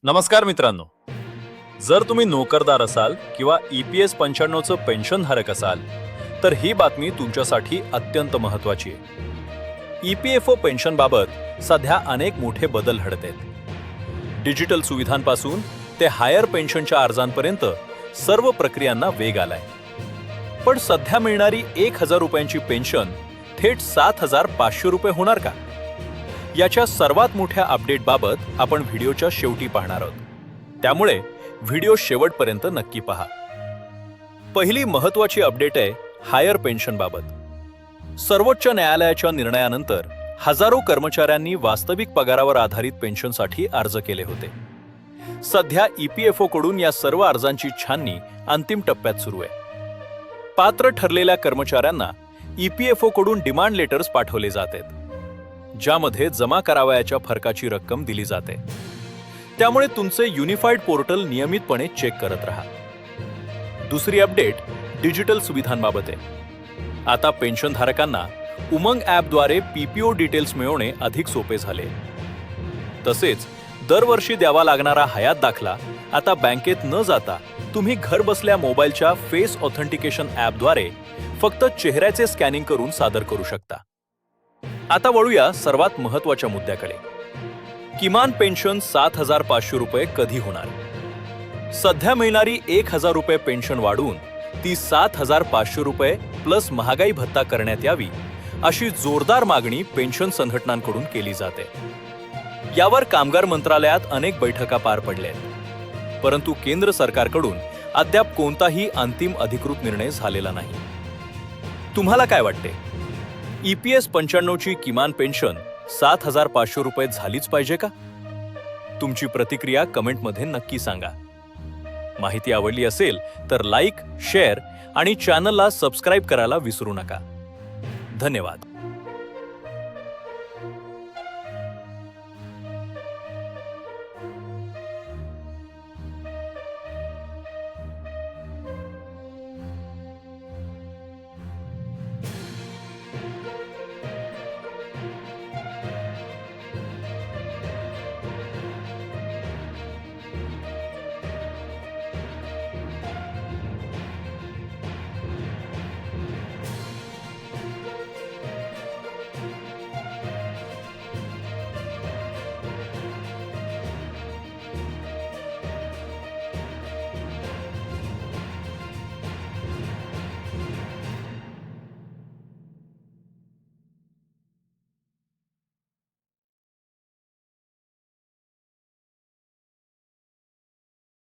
नमस्कार मित्रांनो, जर तुम्ही नोकरदार असाल किंवा EPS 95चं पेन्शन धारक असाल तर ही बातमी तुमच्यासाठी अत्यंत महत्त्वाची आहे. EPFO पेन्शनबाबत सध्या अनेक मोठे बदल घडत आहेत. डिजिटल सुविधांपासून ते हायर पेन्शनच्या अर्जांपर्यंत सर्व प्रक्रियांना वेग आलाय. पण सध्या मिळणारी 1000 रुपयांची पेन्शन थेट 7500 रुपये होणार का? याच्या सर्वात मोठ्या अपडेटबाबत आपण व्हिडिओच्या शेवटी पाहणार आहोत. त्यामुळे व्हिडिओ शेवटपर्यंत नक्की पहा. पहिली महत्त्वाची अपडेट आहे हायर पेन्शनबाबत. सर्वोच्च न्यायालयाच्या निर्णयानंतर हजारो कर्मचाऱ्यांनी वास्तविक पगारावर आधारित पेन्शनसाठी अर्ज केले होते. सध्या EPFO कडून या सर्व अर्जांची छाननी अंतिम टप्प्यात सुरू आहे. पात्र ठरलेल्या कर्मचाऱ्यांना EPFO कडून डिमांड लेटर्स पाठवले जातात, ज्यामध्ये जमा करावयाच्या फरकाची रक्कम दिली जाते. त्यामुळे तुमचे युनिफाईड पोर्टल नियमितपणे चेक करत राहा. दुसरी अपडेट डिजिटल सुविधांबाबत आहे. आता पेन्शनधारकांना उमंग ॲपद्वारे PPO डिटेल्स मिळवणे अधिक सोपे झाले. तसेच दरवर्षी द्यावा लागणारा हयात दाखला आता बँकेत न जाता तुम्ही घर बसल्या मोबाईलच्या फेस ऑथेंटिकेशन ॲपद्वारे फक्त चेहऱ्याचे स्कॅनिंग करून सादर करू शकता. आता वळूया सर्वात महत्त्वाच्या मुद्द्याकडे. किमान पेन्शन 7500 रुपये कधी होणार? सध्या मिळणारी 1000 रुपये पेन्शन वाढवून ती 7500 रुपये प्लस महागाई भत्ता करण्यात यावी, अशी जोरदार मागणी पेन्शन संघटनांकडून केली जाते. यावर कामगार मंत्रालयात अनेक बैठका पार पडल्या आहेत, परंतु केंद्र सरकारकडून अद्याप कोणताही अंतिम अधिकृत निर्णय झालेला नाही. तुम्हाला काय वाटते? EPS 95ची किमान पेन्शन 7500 रुपये झालीच पाहिजे का? तुमची प्रतिक्रिया कमेंटमध्ये नक्की सांगा. माहिती आवडली असेल तर लाईक, शेअर आणि चॅनलला सबस्क्राईब करायला विसरू नका. धन्यवाद.